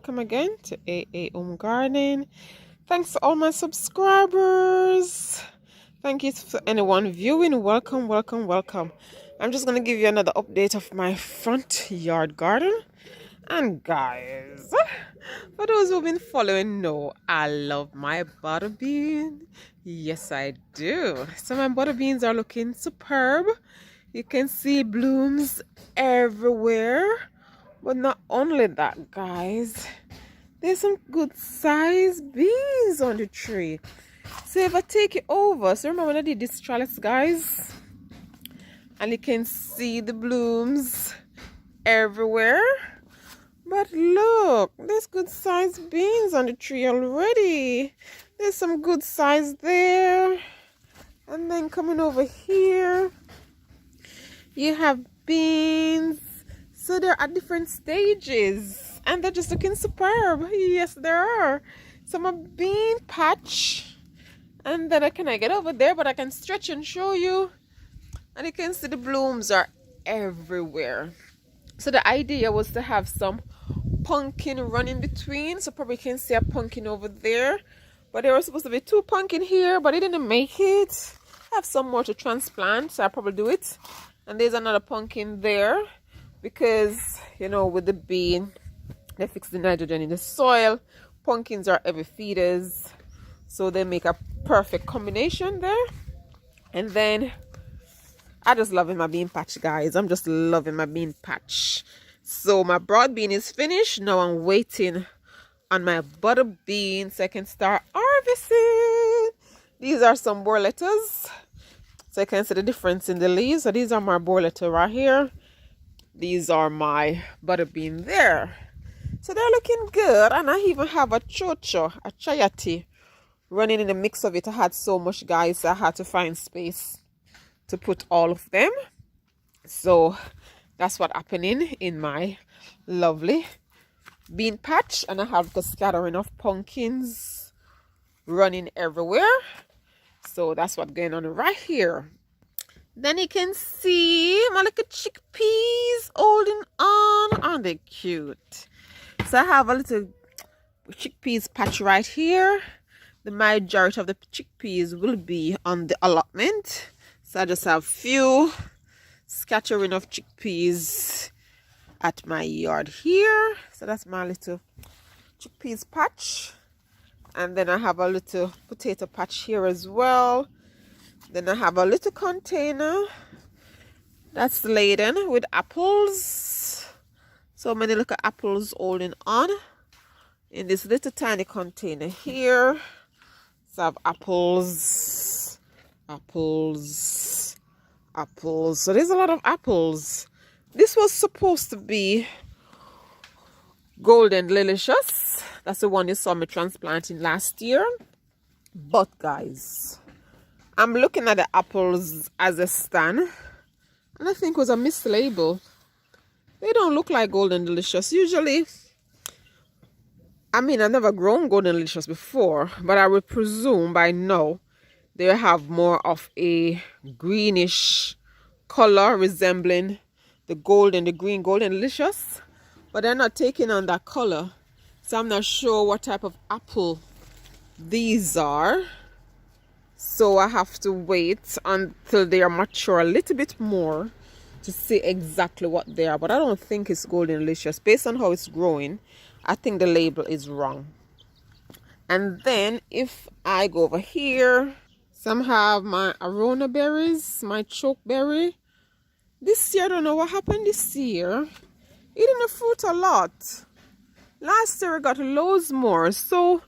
welcome again to AA Home Gardening. Thanks to all my subscribers. Thank you to anyone viewing. Welcome, welcome, welcome. I'm just going to give you another update of my front yard garden. And guys, for those who've been following know, I love my butter bean. Yes, I do. So my butter beans are looking superb. You can see blooms everywhere. But not only that, guys, there's some good sized beans on the tree. So if I take it over, so remember when I did this trellis, guys, and you can see the blooms everywhere. But look, there's good sized beans on the tree already. There's some good size there. And then coming over here, you have beans. So they're at different stages and they're just looking superb. Yes, there are. Some a bean patch. And then I get over there, but I can stretch and show you. And you can see the blooms are everywhere. So the idea was to have some pumpkin running between. So probably you can see a pumpkin over there. But there were supposed to be 2 pumpkin here, but it didn't make it. I have some more to transplant, so I'll probably do it. And there's another pumpkin there. Because, you know, with the bean, they fix the nitrogen in the soil. Pumpkins are heavy feeders. So they make a perfect combination there. And then, I just loving my bean patch, guys. I'm just loving my bean patch. So my broad bean is finished. Now I'm waiting on my butter bean so I can start harvesting. These are some borlettas. So you can see the difference in the leaves. So these are my borletta right here. These are my butter bean there. So they're looking good. And I even have a chocho, a chayati, running in the mix of it. I had so much, guys, so I had to find space to put all of them. So that's what's happening in my lovely bean patch. And I have the scattering of pumpkins running everywhere. So that's what's going on right here. Then you can see my little chickpeas holding on. Aren't they cute? So I have a little chickpeas patch right here. The majority of the chickpeas will be on the allotment. So I just have few scattering of chickpeas at my yard here. So that's my little chickpeas patch. And then I have a little potato patch here as well. Then I have a little container that's laden with apples. So many little apples holding on in this little tiny container here. So I have apples, apples, apples. So there's a lot of apples. This was supposed to be Golden Delicious. That's the one you saw me transplanting last year. But guys, I'm looking at the apples as a stand, and I think it was a mislabel. They don't look like Golden Delicious. Usually, I mean, I've never grown Golden Delicious before, but I would presume by now they have more of a greenish color resembling the green Golden Delicious, but they're not taking on that color. So I'm not sure what type of apple these are. So I have to wait until they are mature a little bit more to see exactly what they are. But I don't think it's Golden Delicious. Based on how it's growing, I think the label is wrong. And then if I go over here, some have my Arona berries, my chokeberry. This year, I don't know what happened this year. It didn't fruit a lot. Last year I got loads more. So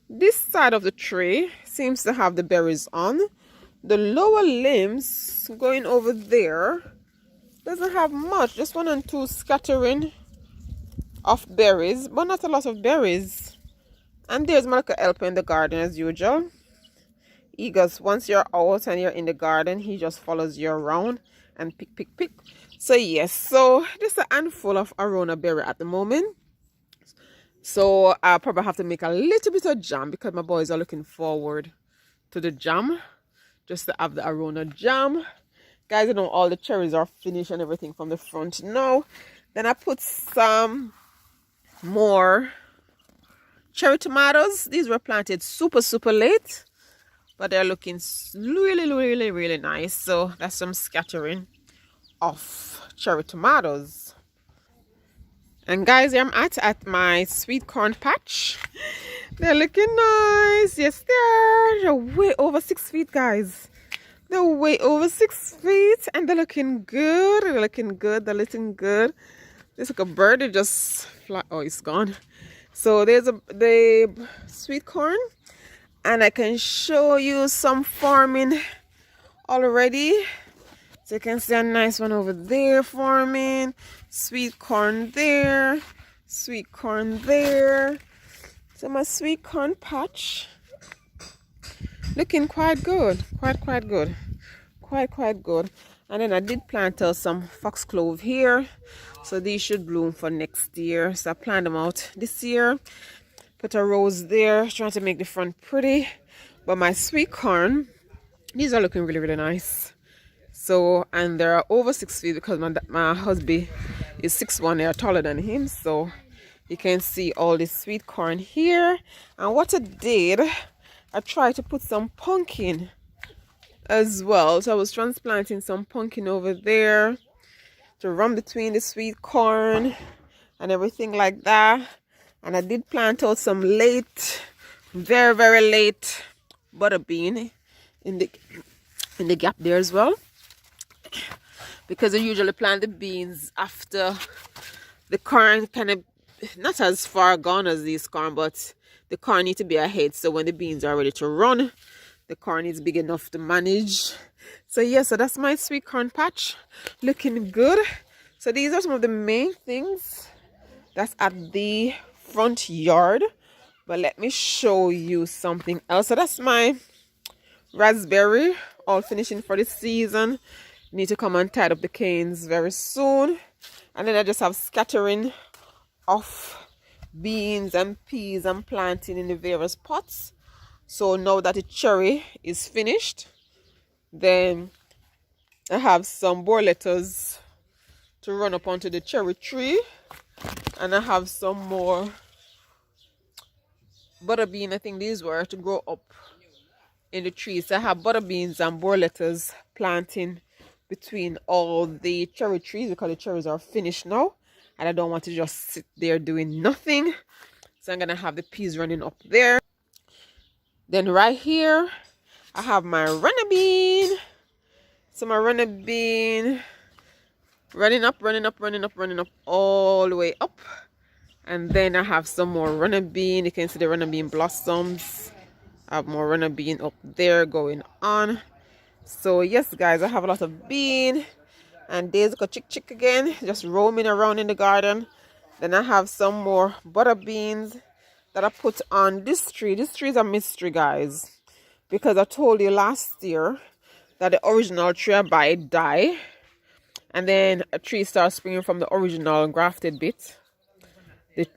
this side of the tree seems to have the berries on. The lower limbs going over there doesn't have much. Just 1 and 2 scattering of berries, but not a lot of berries. And there's my little helper in the garden as usual. He goes, once you're out and you're in the garden, he just follows you around and pick. So yes, so just a handful of Arona berry at the moment. So I'll probably have to make a little bit of jam because my boys are looking forward to the jam. Just to have the Arona jam. Guys, you know, all the cherries are finished and everything from the front now. Then I put some more cherry tomatoes. These were planted super late, but they're looking really nice. So that's some scattering of cherry tomatoes. And guys, here I'm at my sweet corn patch. They're looking nice. Yes, they're way over 6 feet, guys. They're way over 6 feet, and they're looking good. They're looking good. They're looking good. There's like a bird that just fly. Oh, it's gone. So there's the sweet corn, and I can show you some forming already. So you can see a nice one over there forming. Sweet corn there. Sweet corn there. So my sweet corn patch looking quite good. Quite good. Quite good. And then I did plant some foxglove here. So these should bloom for next year. So I planted them out this year. Put a rose there, trying to make the front pretty. But my sweet corn, these are looking really nice. So, and they're over 6 feet because my husband is 6'1". They're taller than him. So you can see all this sweet corn here. And what I did, I tried to put some pumpkin as well. So I was transplanting some pumpkin over there to run between the sweet corn and everything like that. And I did plant out some late, very late butter bean in the gap there as well, because I usually plant the beans after the corn kind of not as far gone as these corn, but the corn need to be ahead. So when the beans are ready to run, the corn is big enough to manage. So yeah, so that's my sweet corn patch looking good. So these are some of the main things that's at the front yard. But let me show you something else. So that's my raspberry all finishing for the season. Need to come and tie up the canes very soon. And then I just have scattering of beans and peas I'm planting in the various pots. So now that the cherry is finished, then I have some boar lettuce to run up onto the cherry tree, and I have some more butter bean. I think these were to grow up in the trees. So I have butter beans and boar lettuce planting between all the cherry trees because the cherries are finished now, and I don't want to just sit there doing nothing. So I'm gonna have the peas running up there. Then right here I have my runner bean. So my runner bean running up all the way up. And then I have some more runner bean. You can see the runner bean blossoms. I have more runner bean up there going on. So yes guys, I have a lot of bean. And there's a chick again, just roaming around in the garden. Then I have some more butter beans that I put on this tree. This tree is a mystery, guys, because I told you last year that the original tree I buy died, and then a tree starts springing from the original grafted bit,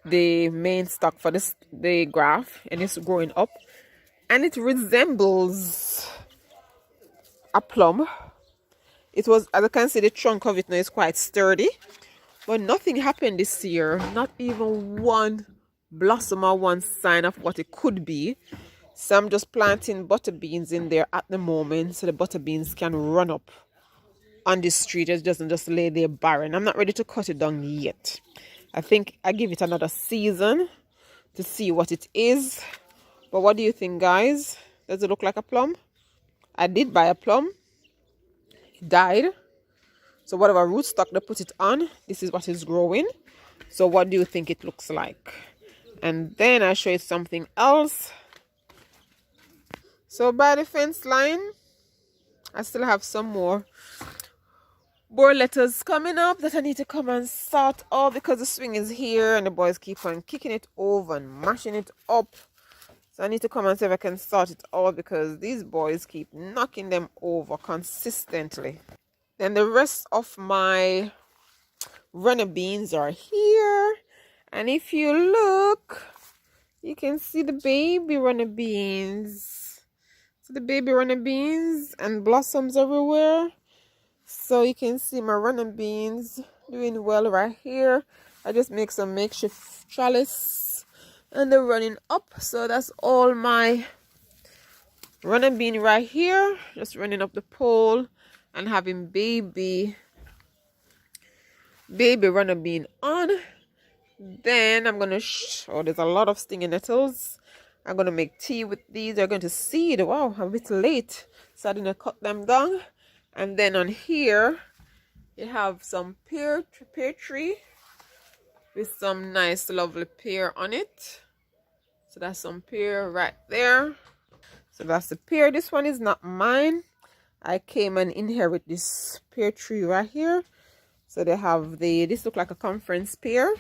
the main stock for the graft, and it's growing up, and it resembles a plum. It was, as I can see, the trunk of it now is quite sturdy, but nothing happened this year. Not even one blossom or one sign of what it could be. So I'm just planting butter beans in there at the moment, so the butter beans can run up on this tree. It doesn't just lay there barren. I'm not ready to cut it down yet. I think I give it another season to see what it is. But what do you think, guys? Does it look like a plum? I did buy a plum. It died. So whatever rootstock they put it on, this is what is growing. So what do you think it looks like? And then I'll show you something else. So by the fence line, I still have some more boar lettuce coming up that I need to come and sort out because the swing is here and the boys keep on kicking it over and mashing it up. So I need to come and see if I can sort it out because these boys keep knocking them over consistently. Then the rest of my runner beans are here. And if you look, you can see the baby runner beans. So the baby runner beans and blossoms everywhere. So you can see my runner beans doing well right here. I just make some makeshift trellis and they're running up. So that's all my running bean right here, just running up the pole and having baby runner bean on. Then I'm gonna oh, there's a lot of stinging nettles. I'm gonna make tea with these. They're going to seed. Wow, I'm a bit late, so I didn't cut them down. And then on here you have some pear tree with some nice lovely pear on it. So that's some pear right there. So that's the pear. This one is not mine. I came and inherit this pear tree right here. So they have this look like a conference pear.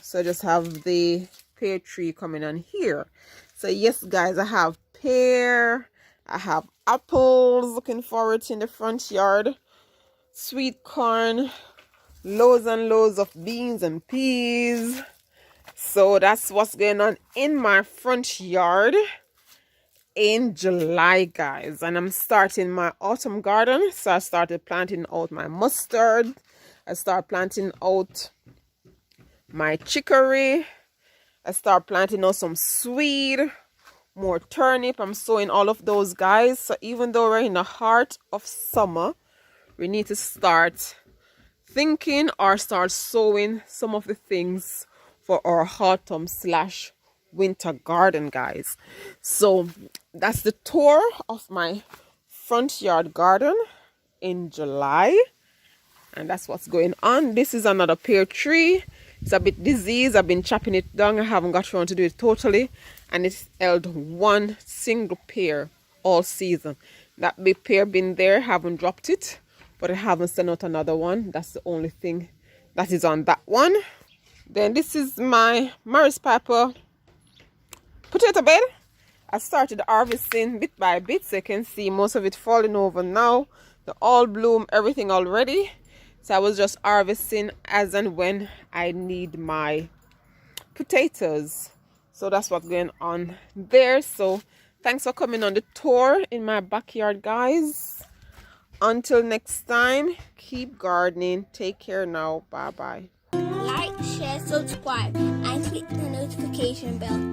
So I just have the pear tree coming on here. So yes guys, I have pear, I have apples, looking forward to in the front yard, sweet corn, loads and loads of beans and peas. So that's what's going on in my front yard in July, guys. And I'm starting my autumn garden. So I started planting out my mustard. I started planting out my chicory. I start planting out some swede, more turnip. I'm sowing all of those, guys. So even though we're in the heart of summer, we need to start thinking or start sowing some of the things for our autumn slash winter garden, guys. So that's the tour of my front yard garden in July, and that's what's going on. This is another pear tree. It's a bit diseased. I've been chopping it down. I haven't got around to do it totally, and it's held one single pear all season. That big pear been there, haven't dropped it, but I haven't sent out another one. That's the only thing that is on that one. Then this is my Maris Piper potato bed. I started harvesting bit by bit, so you can see most of it falling over now. The all bloom, everything already. So I was just harvesting as and when I need my potatoes. So that's what's going on there. So thanks for coming on the tour in my backyard, guys. Until next time, keep gardening. Take care now. Bye bye. Like, share, subscribe, and click the notification bell.